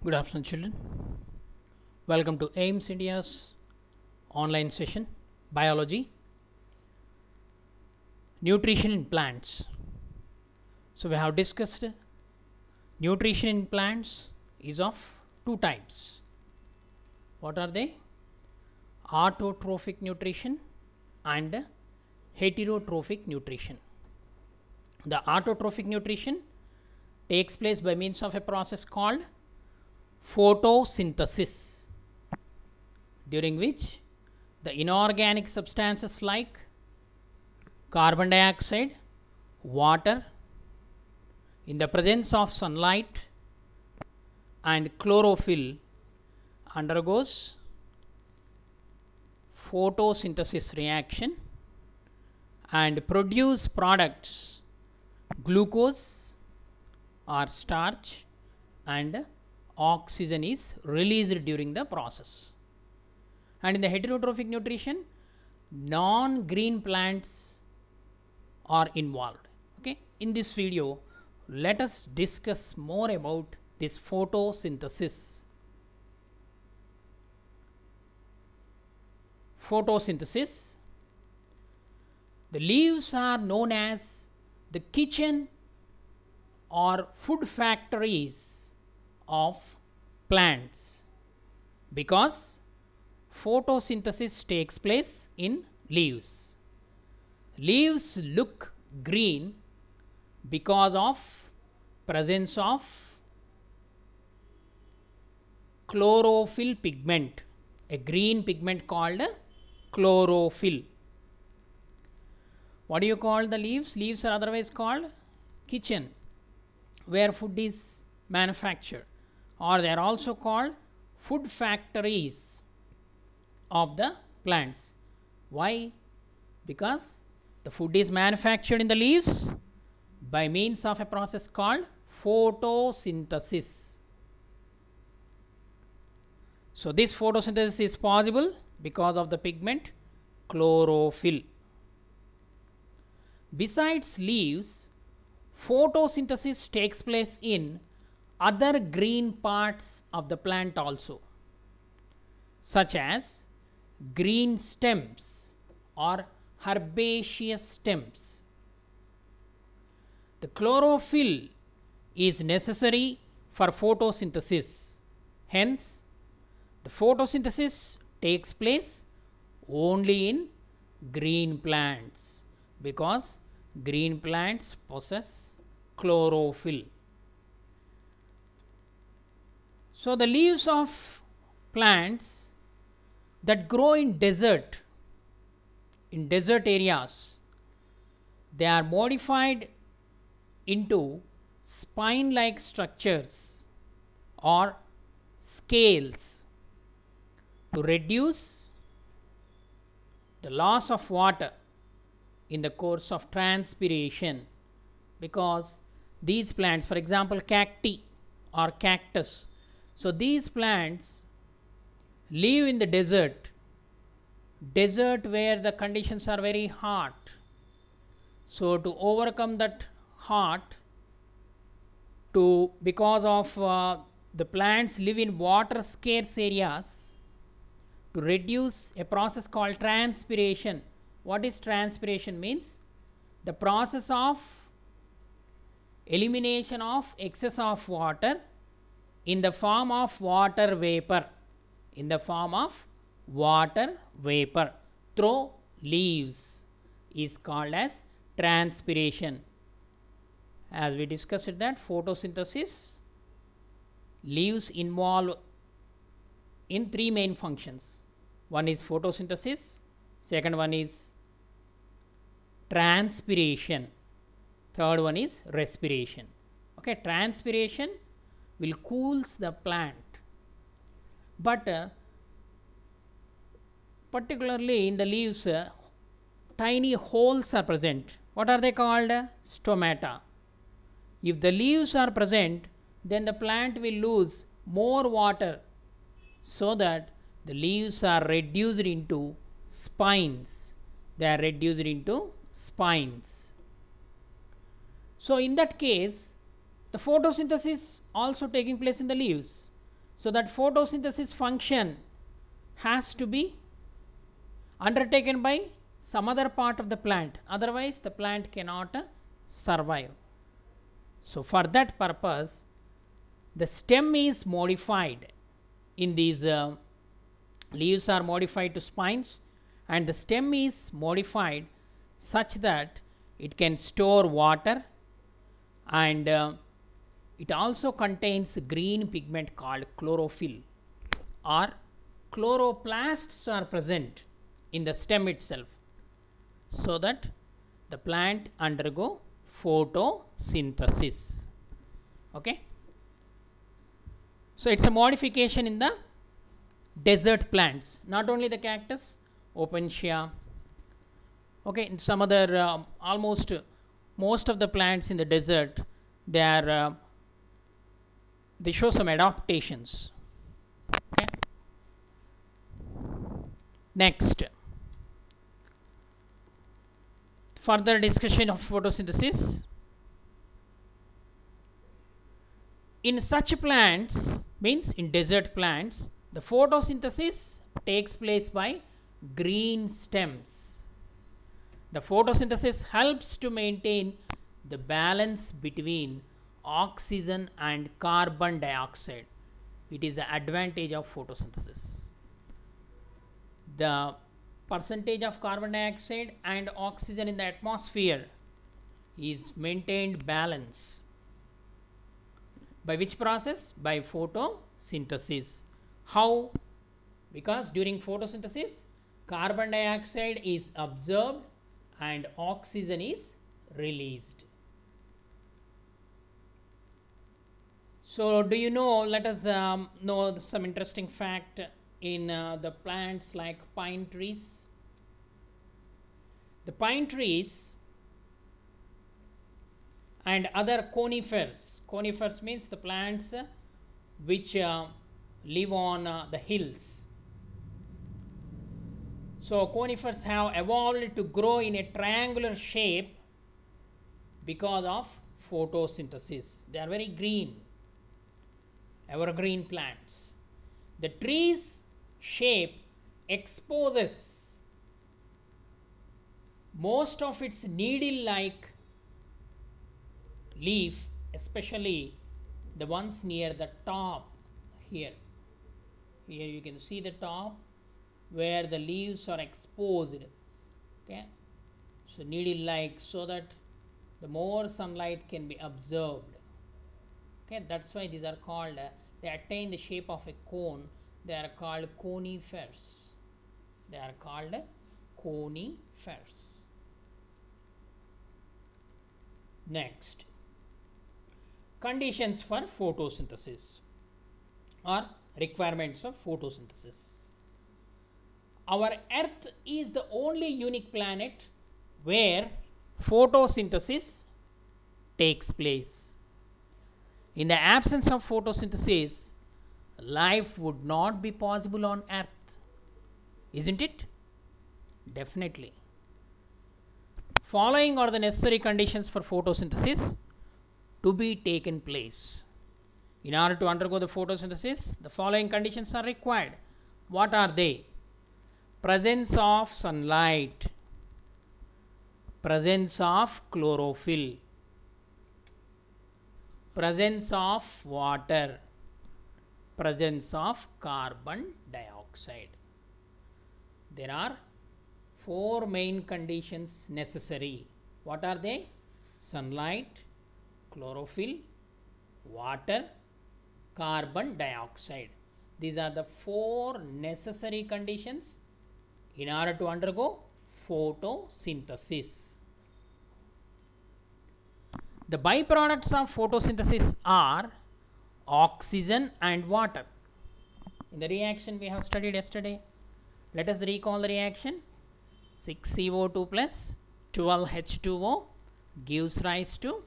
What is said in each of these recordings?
Good afternoon, children. Welcome to AIMS India's online session, Biology, Nutrition in Plants. So we have discussed nutrition in plants is of two types. What are they? Autotrophic nutrition and heterotrophic nutrition. The autotrophic nutrition takes place by means of a process called photosynthesis, during which the inorganic substances like carbon dioxide, water, in the presence of sunlight and chlorophyll undergoes photosynthesis reaction and produce products glucose or starch, and oxygen is released during the process. And in the heterotrophic nutrition, non-green plants are involved. Okay, in this video let us discuss more about this photosynthesis. Photosynthesis. The leaves are known as the kitchen or food factories of plants because photosynthesis takes place in leaves. Leaves look green because of presence of chlorophyll pigment, a green pigment called chlorophyll. What do you call the leaves? Leaves are otherwise called kitchen, where food is manufactured, or they are also called food factories of the plants. Why? Because the food is manufactured in the leaves by means of a process called photosynthesis. So this photosynthesis is possible because of the pigment chlorophyll. Besides leaves, photosynthesis takes place in other green parts of the plant also, such as green stems or herbaceous stems. The chlorophyll is necessary for photosynthesis. Hence, the photosynthesis takes place only in green plants because green plants possess chlorophyll. So the leaves of plants that grow in desert areas, they are modified into spine like structures or scales to reduce the loss of water in the course of transpiration, because these plants, for example cacti or cactus, so these plants live in the desert where the conditions are very hot. So to overcome that hot, because of the plants live in water scarce areas, to reduce a process called transpiration. What is transpiration? Means the process of elimination of excess of water in the form of water vapor, through leaves is called as transpiration. As we discussed that photosynthesis, leaves involve in three main functions. One is photosynthesis, second one is transpiration, third one is respiration. Okay, transpiration will cools the plant, but particularly in the leaves tiny holes are present. What are they called? Stomata. If the leaves are present, then the plant will lose more water, so that the leaves are reduced into spines. So in that case, the photosynthesis also taking place in the leaves. So that photosynthesis function has to be undertaken by some other part of the plant, otherwise the plant cannot survive. So for that purpose the stem is modified. In these leaves are modified to spines, and the stem is modified such that it can store water, and it also contains green pigment called chlorophyll, or chloroplasts are present in the stem itself, so that the plant undergo photosynthesis. Okay. So it's a modification in the desert plants, not only the cactus, opuntia. Okay, in some other almost most of the plants in the desert, they are they show some adaptations. Okay. Next, further discussion of photosynthesis. In such plants, means in desert plants, the photosynthesis takes place by green stems. The photosynthesis helps to maintain the balance between oxygen and carbon dioxide. It is the advantage of photosynthesis. The percentage of carbon dioxide and oxygen in the atmosphere is maintained balance. By which process? By photosynthesis. How? Because during photosynthesis carbon dioxide is absorbed and oxygen is released. So do you know, let us know some interesting fact in the plants like pine trees. The pine trees and other conifers. Conifers means the plants which live on the hills. So conifers have evolved to grow in a triangular shape because of photosynthesis. They are very green, evergreen plants. The tree's shape exposes most of its needle-like leaf, especially the ones near the top. Here you can see the top where the leaves are exposed. Okay, so needle like, so that the more sunlight can be absorbed. Okay, that's why these are called they attain the shape of a cone. They are called conifers. They are called conifers. Next, conditions for photosynthesis or requirements of photosynthesis. Our Earth is the only unique planet where photosynthesis takes place. In the absence of photosynthesis, life would not be possible on Earth, isn't it? Definitely. Following are the necessary conditions for photosynthesis to be taken place. In order to undergo the photosynthesis, the following conditions are required. What are they? Presence of sunlight, presence of chlorophyll, presence of water, presence of carbon dioxide. There are 4 main conditions necessary. What are they? Sunlight, chlorophyll, water, carbon dioxide. These are the 4 necessary conditions in order to undergo photosynthesis. The byproducts of photosynthesis are oxygen and water. In the reaction we have studied yesterday, let us recall the reaction. 6CO2 plus 12H2O gives rise to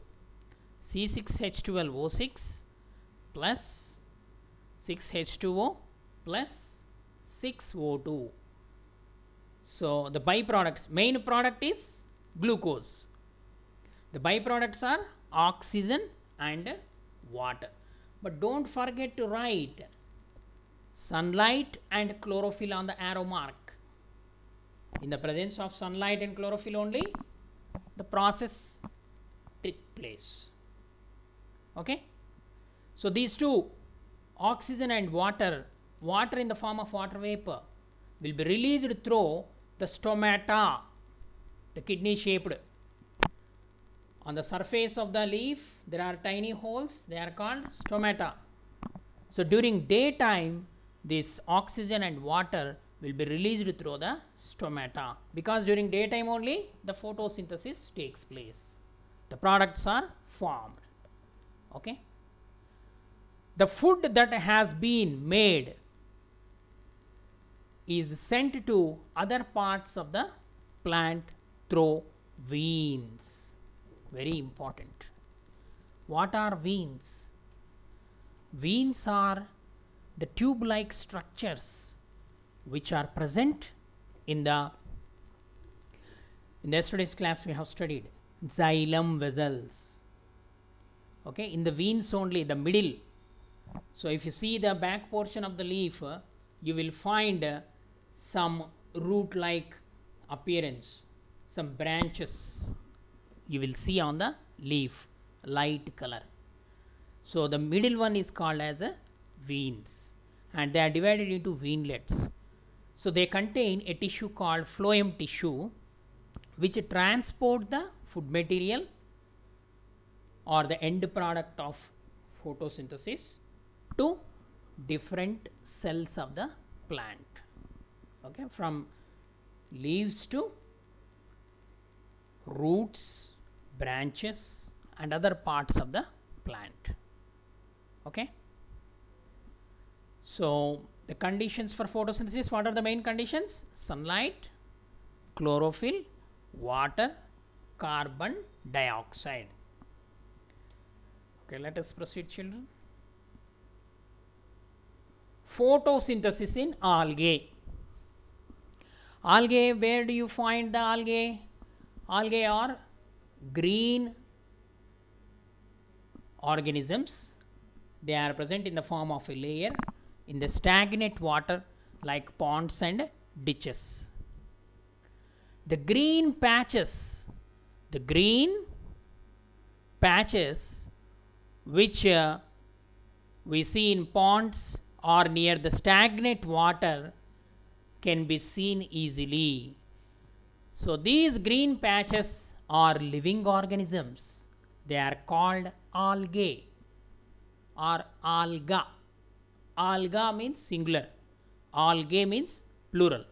C6H12O6 plus 6H2O plus 6O2. So the byproducts, main product is glucose. The byproducts are oxygen and water. But don't forget to write sunlight and chlorophyll on the arrow mark. In the presence of sunlight and chlorophyll only the process take place. Okay. So these two, oxygen and water, water in the form of water vapor will be released through the stomata, the kidney shaped. On the surface of the leaf there are tiny holes, they are called stomata. So during daytime this oxygen and water will be released through the stomata, because during daytime only the photosynthesis takes place, the products are formed. Okay. The food that has been made is sent to other parts of the plant through veins. Very important. What are veins? Veins are the tube like structures which are present in yesterday's class we have studied xylem vessels. Okay, in the veins only, the middle. So if you see the back portion of the leaf, you will find some root like appearance, some branches you will see on the leaf, light color. So the middle one is called as veins, and they are divided into veinlets. So they contain a tissue called phloem tissue which transport the food material or the end product of photosynthesis to different cells of the plant. Okay, from leaves to roots, branches and other parts of the plant. Okay. So the conditions for photosynthesis, what are the main conditions? Sunlight, chlorophyll, water, carbon dioxide. Okay, let us proceed, children. Photosynthesis in algae. Algae, where do you find the algae? Algae are green organisms. They are present in the form of a layer in the stagnant water like ponds and ditches. The green patches which we see in ponds or near the stagnant water can be seen easily. So these green patches are living organisms. They are called algae or alga. Alga means singular, algae means plural.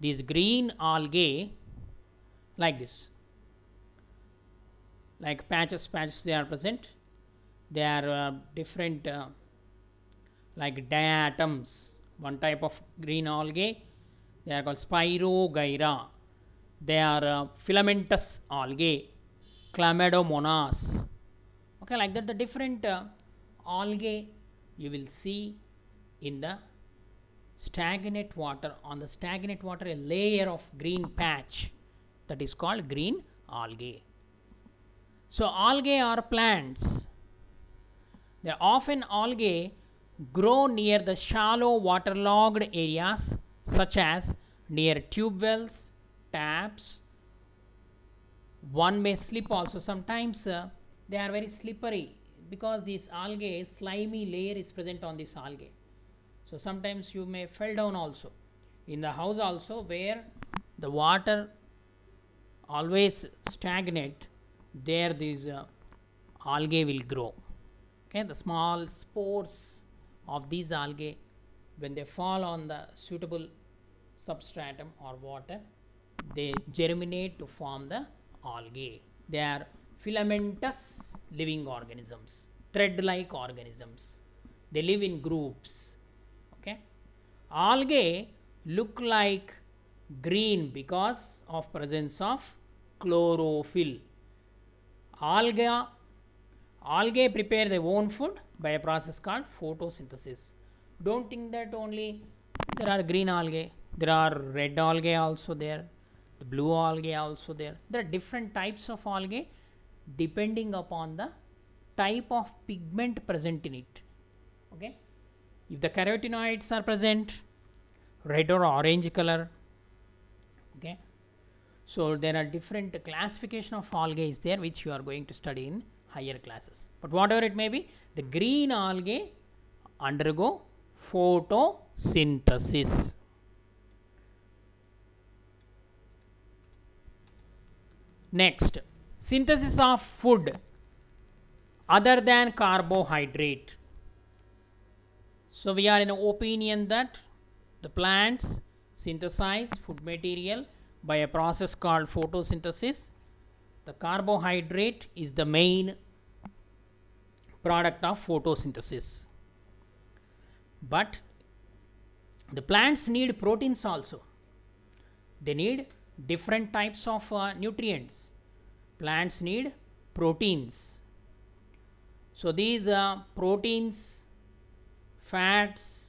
These green algae like this, like patches they are present. They are different like diatoms, one type of green algae. They are called Spirogyra. They are filamentous algae, Chlamydomonas. Okay, like that the different algae you will see in the stagnant water. On the stagnant water a layer of green patch, that is called green algae. So algae are plants. They often algae grow near the shallow waterlogged areas such as near tube wells, taps. One may slip also. Sometimes they are very slippery because this algae, slimy layer is present on this algae. So sometimes you may fall down also. In the house also, where the water always stagnate, there these algae will grow. Okay, the small spores of these algae, when they fall on the suitable substratum or water, they germinate to form the algae. They are filamentous living organisms, thread like organisms. They live in groups. Okay, algae look like green because of presence of chlorophyll. Algae prepare their own food by a process called photosynthesis. Don't think that only there are green algae, there are red algae also there, the blue algae also there. There are different types of algae depending upon the type of pigment present in it. Okay, If the carotenoids are present, red or orange color. Okay, so there are different classification of algae is there, which you are going to study in higher classes. But whatever it may be, the green algae undergo photosynthesis. Next, synthesis of food other than carbohydrate. So we are in an opinion that the plants synthesize food material by a process called photosynthesis. The carbohydrate is the main product of photosynthesis. But the plants need proteins also. They need different types of nutrients. Plants need proteins. So these proteins, fats,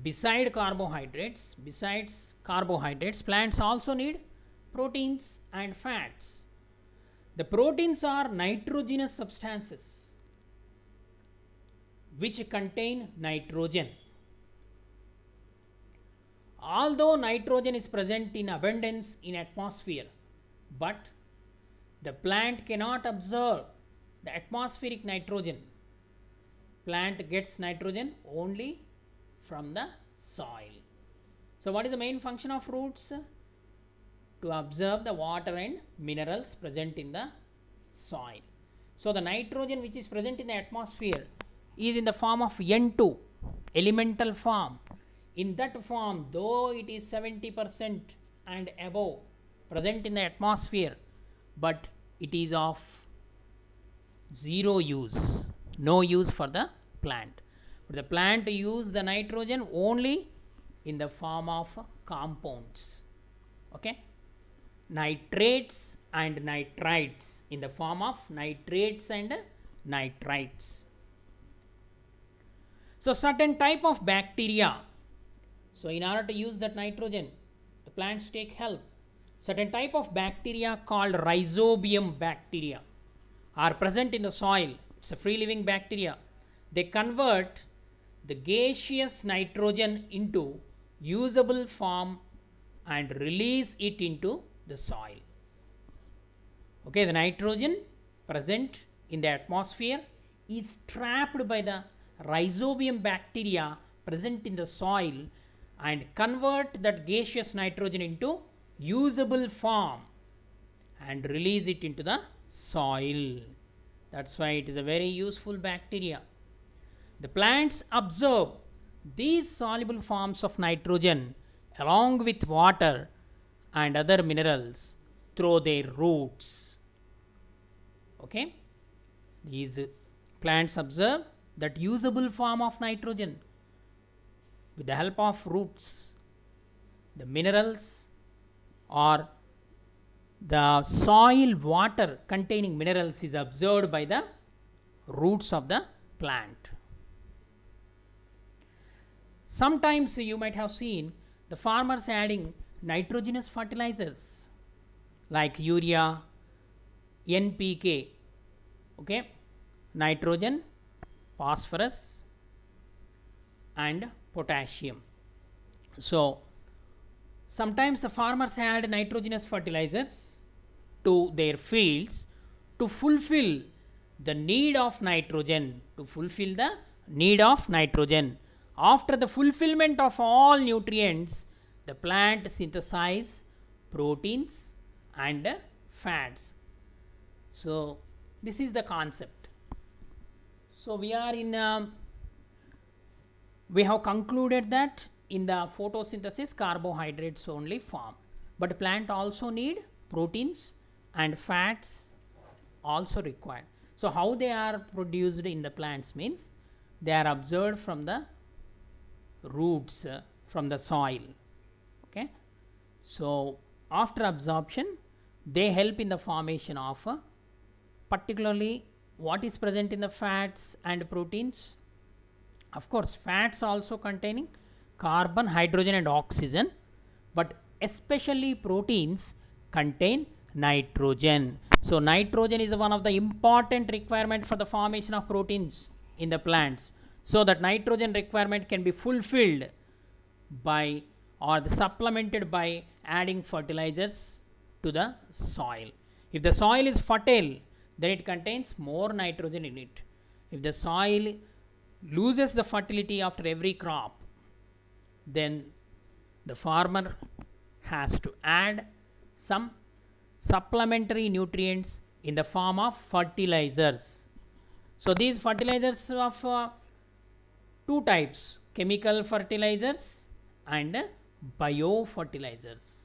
besides carbohydrates, plants also need proteins and fats. The proteins are nitrogenous substances which contain nitrogen. Although nitrogen is present in abundance in atmosphere, but the plant cannot absorb the atmospheric nitrogen. Plant gets nitrogen only from the soil. So what is the main function of roots? To absorb the water and minerals present in the soil. So the nitrogen which is present in the atmosphere is in the form of N2, elemental form. In that form, though it is 70% and above present in the atmosphere, but it is of zero use, no use for the plant. But the plant use the nitrogen only in the form of compounds. Okay, nitrates and nitrites, in the form of nitrates and nitrites. So certain type of bacteria, so in order to use that nitrogen, the plants take help. Certain type of bacteria called rhizobium bacteria are present in the soil. It's a free living bacteria. They convert the gaseous nitrogen into usable form and release it into the soil. Okay, the nitrogen present in the atmosphere is trapped by the rhizobium bacteria present in the soil and convert that gaseous nitrogen into usable form and release it into the soil. That's why it is a very useful bacteria. The plants absorb these soluble forms of nitrogen along with water and other minerals through their roots. Okay, these plants absorb that usable form of nitrogen with the help of roots. The minerals or the soil water containing minerals is absorbed by the roots of the plant. Sometimes you might have seen the farmers adding nitrogenous fertilizers like urea, NPK, okay, nitrogen, phosphorus and potassium. So sometimes the farmers add nitrogenous fertilizers to their fields to fulfill the need of nitrogen, After the fulfillment of all nutrients, the plant synthesize proteins and fats. So this is the concept. So we have concluded that in the photosynthesis carbohydrates only form, but plant also need proteins and fats also required. So how they are produced in the plants means they are absorbed from the roots, from the soil. Okay, so after absorption they help in the formation of particularly what is present in the fats and proteins. Of course fats also containing carbon, hydrogen and oxygen, but especially proteins contain nitrogen. So nitrogen is one of the important requirement for the formation of proteins in the plants. so that nitrogen requirement can be fulfilled by or supplemented by adding fertilizers to the soil. If the soil is fertile, then it contains more nitrogen in it. If the soil loses the fertility after every crop, then the farmer has to add some supplementary nutrients in the form of fertilizers. So these fertilizers of two types, chemical fertilizers and biofertilizers.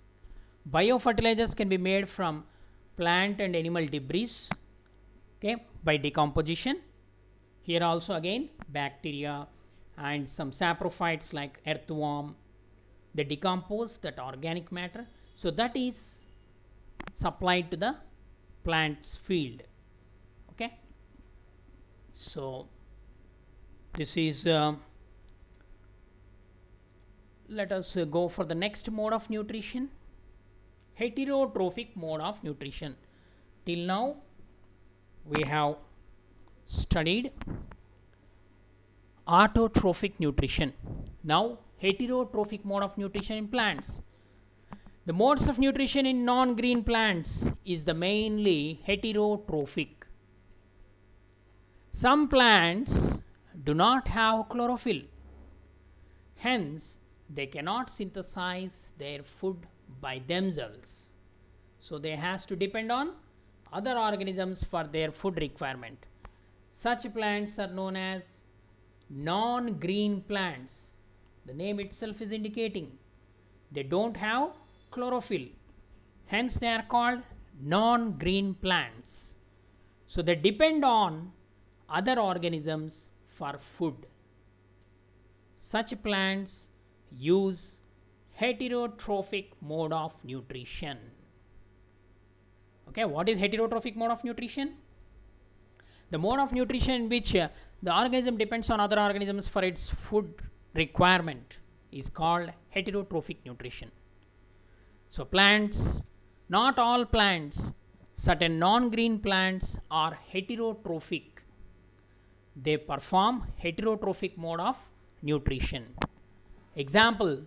Biofertilizers can be made from plant and animal debris, okay, by decomposition. Here also again bacteria and some saprophytes like earthworm, they decompose that organic matter, so that is supplied to the plant's field. Okay, so this is let us go for the next mode of nutrition, heterotrophic mode of nutrition. Till now we have studied autotrophic nutrition. Now heterotrophic mode of nutrition in plants. The modes of nutrition in non-green plants is the mainly heterotrophic. Some plants do not have chlorophyll, hence they cannot synthesize their food by themselves, so they has to depend on other organisms for their food requirement. Such plants are known as non-green plants. The name itself is indicating they don't have chlorophyll, hence they are called non-green plants. So they depend on other organisms for food. Such plants use heterotrophic mode of nutrition. Okay, what is heterotrophic mode of nutrition? The mode of nutrition in which the organism depends on other organisms for its food requirement is called heterotrophic nutrition. So plants, not all plants, certain non-green plants are heterotrophic. They perform heterotrophic mode of nutrition. Example,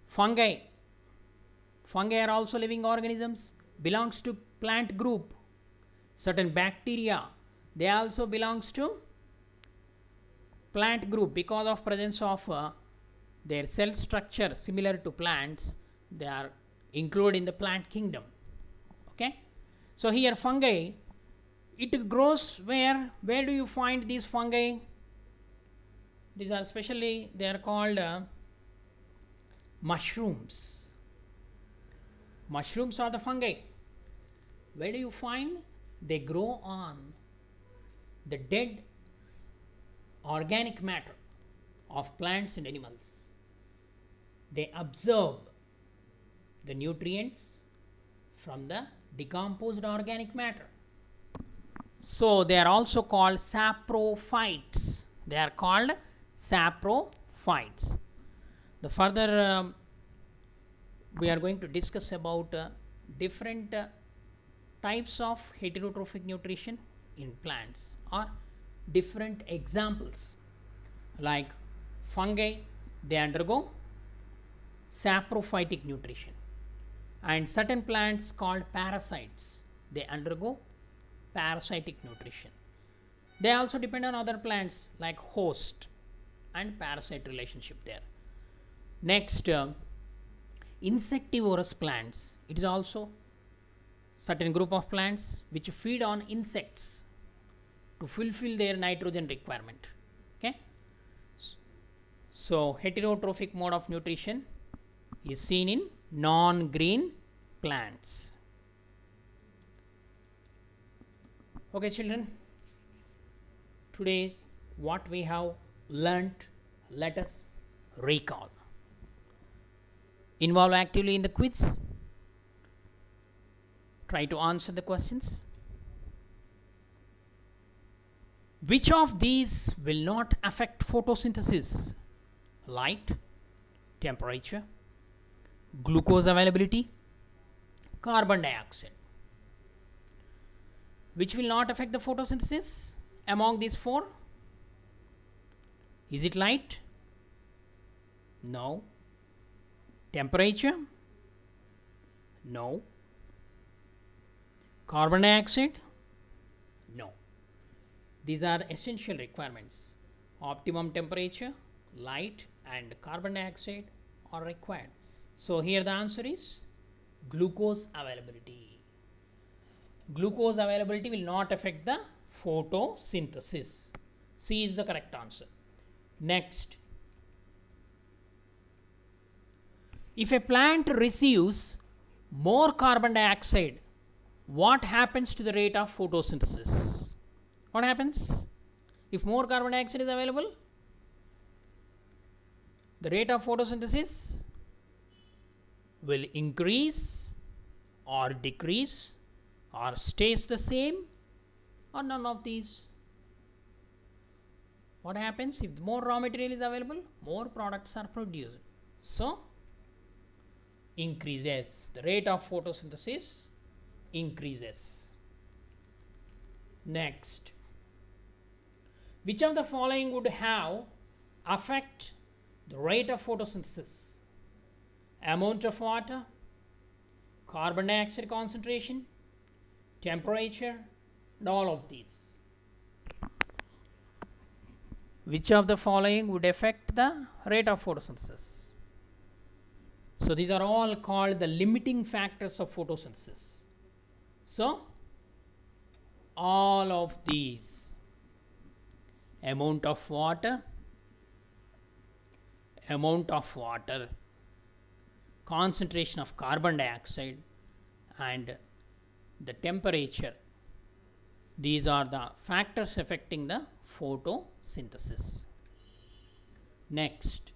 fungi. Fungi are also living organisms, belongs to plant group. Certain bacteria, they also belongs to plant group because of presence of their cell structure similar to plants, they are included in the plant kingdom. Okay, so here fungi, it grows where do you find these fungi? These are specially, they are called mushrooms. Mushrooms are the fungi. Where do you find? They grow on the dead organic matter of plants and animals. They absorb the nutrients from the decomposed organic matter. So they are also called saprophytes. They are called saprophytes. The further we are going to discuss about different types of heterotrophic nutrition in plants, or different examples. Like fungi, they undergo saprophytic nutrition, and certain plants called parasites, they undergo parasitic nutrition. They also depend on other plants like host and parasite relationship there. Next, insectivorous plants. It is also certain group of plants which feed on insects to fulfill their nitrogen requirement. Okay, so heterotrophic mode of nutrition is seen in non-green plants. Okay children, today what we have learnt, let us recall. Involve actively in the quiz. Try to answer the questions. Which of these will not affect photosynthesis? Light, temperature, glucose availability, carbon dioxide. Which will not affect the photosynthesis among these four? Is it light? No. Temperature? No. Carbon dioxide? No. These are essential requirements. Optimum temperature, light and carbon dioxide are required. So here the answer is glucose availability. Glucose availability will not affect the photosynthesis. C is the correct answer. Next, if a plant receives more carbon dioxide, what happens to the rate of photosynthesis? What happens? If more carbon dioxide is available, the rate of photosynthesis will increase or decrease or stays the same or none of these. What happens if more raw material is available? More products are produced. So, increases. The rate of photosynthesis increases. Next, which of the following would have affect the rate of photosynthesis? Amount of water, carbon dioxide concentration, temperature, and all of these. Which of the following would affect the rate of photosynthesis? So these are all called the limiting factors of photosynthesis. So all of these: amount of water, concentration of carbon dioxide, and the temperature. These are the factors affecting the photosynthesis. Next,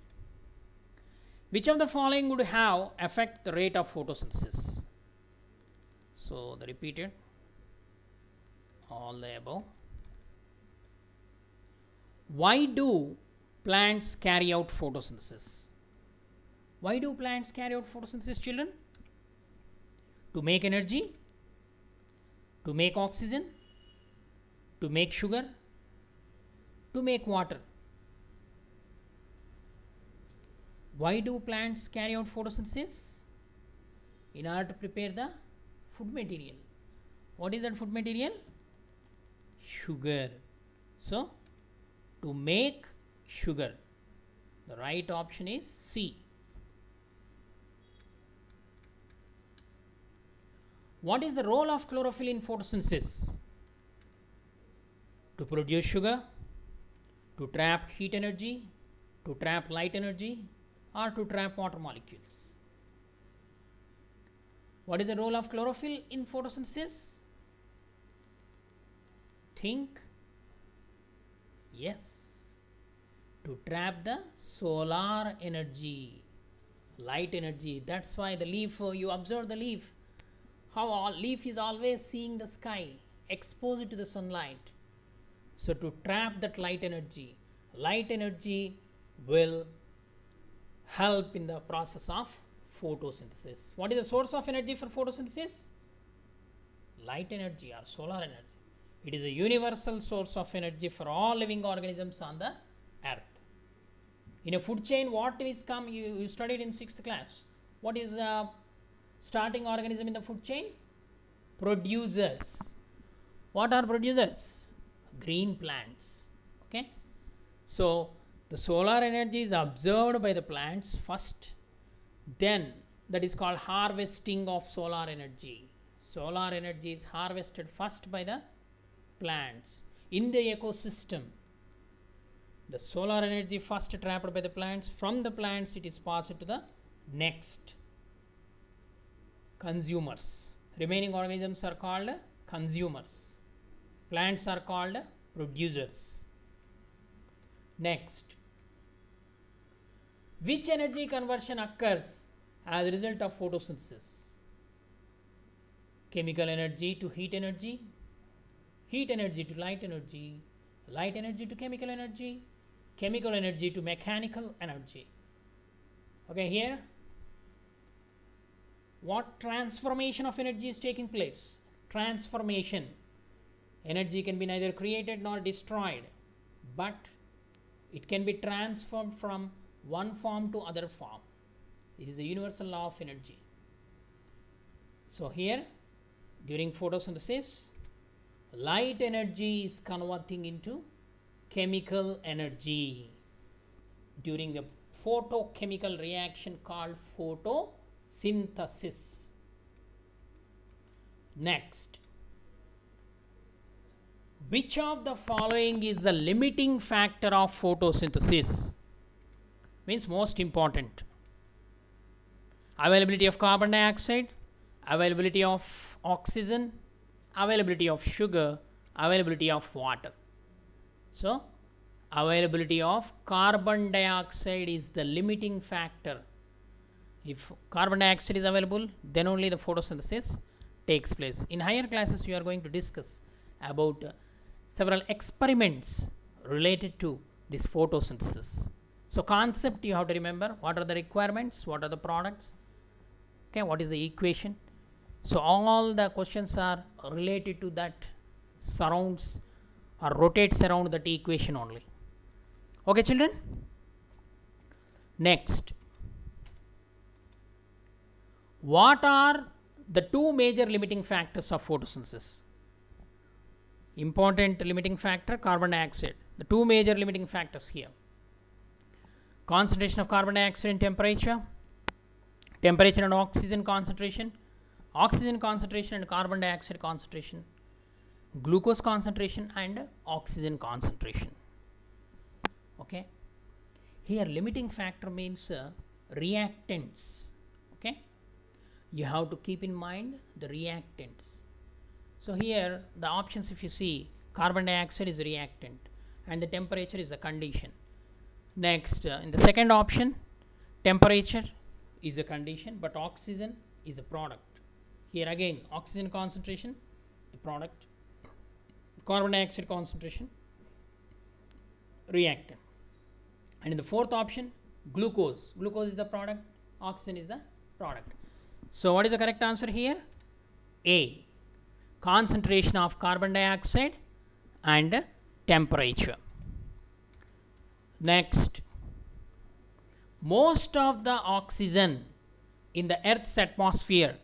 which of the following would have affect the rate of photosynthesis? So the repeated all the above. Why do plants carry out photosynthesis? Why do plants carry out photosynthesis, children? To make energy, to make oxygen, to make sugar, to make water. Why do plants carry out photosynthesis? In order to prepare the food material. What is that food material? Sugar. So, to make sugar. The right option is C. What is the role of chlorophyll in photosynthesis? To produce sugar, to trap heat energy, to trap light energy, or to trap water molecules. What is the role of chlorophyll in photosynthesis? Think. Yes. To trap the solar energy, light energy. That's why the leaf, you observe the leaf, how all leaf is always seeing the sky, exposed to the sunlight. So to trap that light energy will help in the process of photosynthesis. What is the source of energy for photosynthesis? Light energy or solar energy. It is a universal source of energy for all living organisms on the earth. In a food chain, what is come? You studied in 6th class. What is starting organism in the food chain? Producers. What are producers? Green plants. Okay. So the solar energy is observed by the plants first, then that is called harvesting of solar energy. Solar energy is harvested first by the plants. In the ecosystem, the solar energy first trapped by the plants. From the plants it is passed to the next consumers. Remaining organisms are called consumers. Plants are called producers. Next, which energy conversion occurs as a result of photosynthesis? Chemical energy to heat energy to light energy, light energy to chemical energy to mechanical energy. Okay, here what transformation of energy is taking place? Transformation. Energy can be neither created nor destroyed, but It can be transformed from one form to other form. It is a universal law of energy. So here, during photosynthesis, light energy is converting into chemical energy during the photochemical reaction called photosynthesis. Next, which of the following is the limiting factor of photosynthesis? Means most important. Availability of carbon dioxide, availability of oxygen, availability of sugar, availability of water. So, availability of carbon dioxide is the limiting factor. If carbon dioxide is available, then only the photosynthesis takes place. In higher classes, we are going to discuss about several experiments related to this photosynthesis. So, concept you have to remember, what are the requirements, what are the products, okay, what is the equation. So, all the questions are related to that, surrounds or rotates around that equation only. Okay, children. Next, what are the two major limiting factors of photosynthesis? Important limiting factor, carbon dioxide. The two major limiting factors here: concentration of carbon dioxide and temperature, temperature and oxygen concentration, oxygen concentration and carbon dioxide concentration, glucose concentration and oxygen concentration. Okay, here limiting factor means reactants. Okay, you have to keep in mind the reactants. So here the options, if you see, carbon dioxide is a reactant and the temperature is the condition. Next, in the second option, temperature is a condition but oxygen is a product. Here again, oxygen concentration, the product, carbon dioxide concentration, reactant. And in the fourth option, glucose is the product, oxygen is the product. So what is the correct answer here? A, concentration of carbon dioxide and temperature. Next, most of the oxygen in the Earth's atmosphere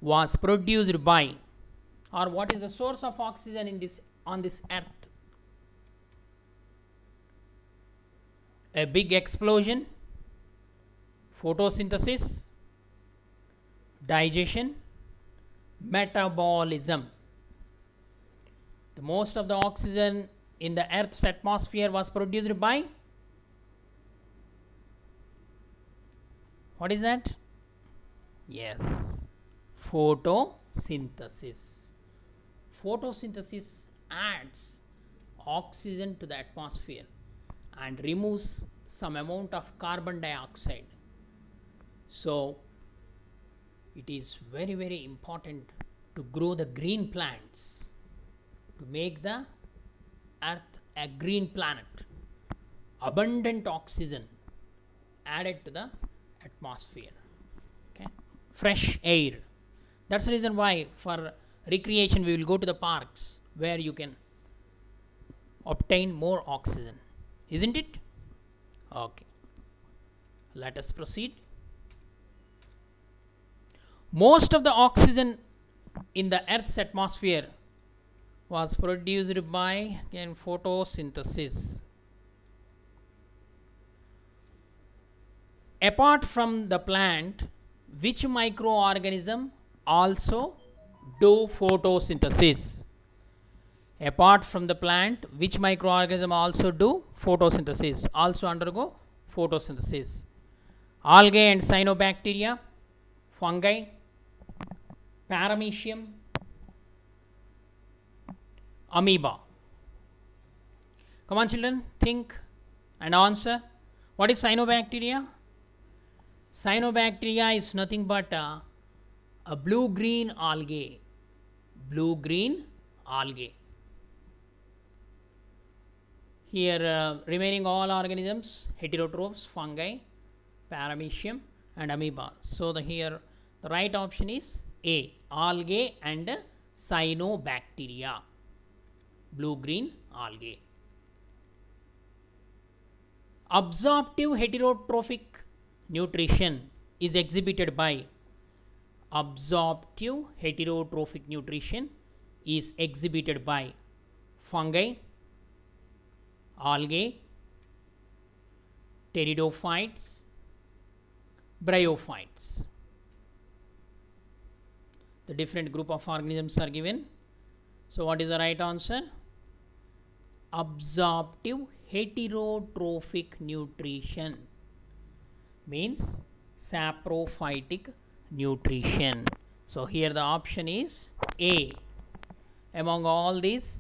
was produced by, or what is the source of oxygen in this, on this Earth? A big explosion, photosynthesis, digestion, metabolism. The most of the oxygen in the Earth's atmosphere was produced by, what is that? Yes, photosynthesis. Photosynthesis adds oxygen to the atmosphere and removes some amount of carbon dioxide. So it is very, very important to grow the green plants, to make the Earth a green planet. Abundant oxygen added to the atmosphere. Okay, fresh air. That's the reason why for recreation we will go to the parks where you can obtain more oxygen, isn't it? Okay, let us proceed. Most of the oxygen in the Earth's atmosphere was produced by, again, photosynthesis. Apart from the plant, which microorganism also do photosynthesis? Apart from the plant, which microorganism also do photosynthesis, also undergo photosynthesis? Algae and cyanobacteria, fungi, paramecium, amoeba. Come on children, think and answer. What is cyanobacteria? Cyanobacteria is nothing but a blue-green algae. Blue-green algae. Here remaining all organisms, heterotrophs, fungi, paramecium and amoeba. So here the right option is A, algae and cyanobacteria, blue-green algae. Absorptive heterotrophic nutrition is exhibited by fungi, algae, pteridophytes, bryophytes. The different group of organisms are given. So what is the right answer? Absorptive heterotrophic nutrition means saprophytic nutrition. So here the option is A. Among all these,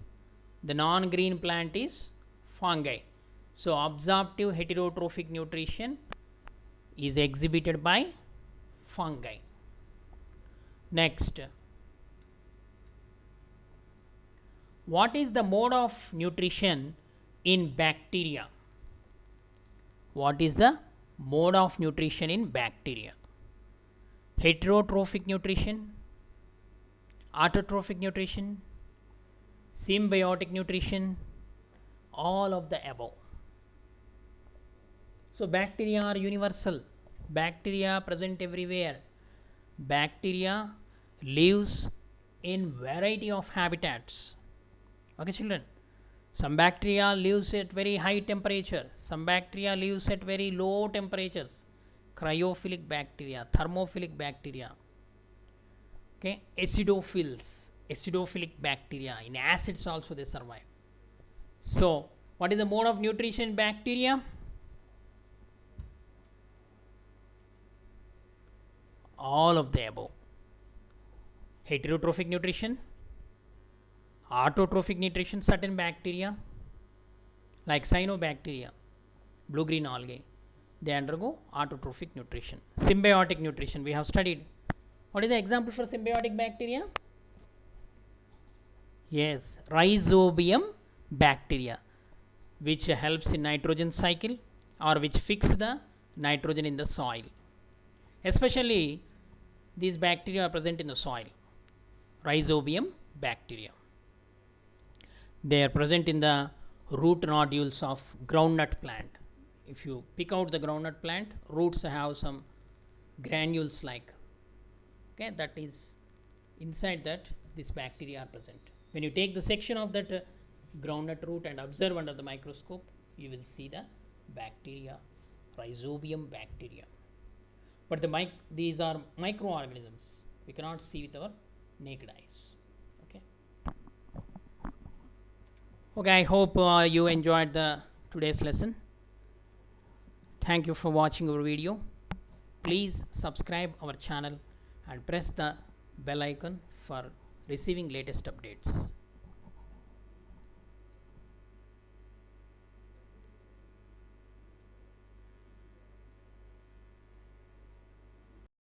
the non-green plant is fungi. So absorptive heterotrophic nutrition is exhibited by fungi. Next, what is the mode of nutrition in bacteria? What is the mode of nutrition in bacteria? Heterotrophic nutrition, autotrophic nutrition, symbiotic nutrition, all of the above. So bacteria are universal. Bacteria present everywhere. Bacteria lives in variety of habitats. Okay, children. Some bacteria lives at very high temperature. Some bacteria lives at very low temperatures. Cryophilic bacteria, thermophilic bacteria. Okay, acidophilic bacteria. In acids also they survive. So, what is the mode of nutrition in bacteria? All of the above. Heterotrophic nutrition, autotrophic nutrition, certain bacteria like cyanobacteria, blue-green algae, they undergo autotrophic nutrition. Symbiotic nutrition we have studied. What is the example for symbiotic bacteria? Yes, Rhizobium bacteria, which helps in nitrogen cycle or which fix the nitrogen in the soil. Especially these bacteria are present in the soil. Rhizobium bacteria. They are present in the root nodules of groundnut plant. If you pick out the groundnut plant, roots have some granules like, okay, that is inside that this bacteria are present. When you take the section of that groundnut root and observe under the microscope, you will see the bacteria, Rhizobium bacteria. But these are microorganisms. We cannot see with our naked eyes. Okay, I hope you enjoyed today's lesson. Thank you for watching our video. Please subscribe our channel and press the bell icon for receiving latest updates.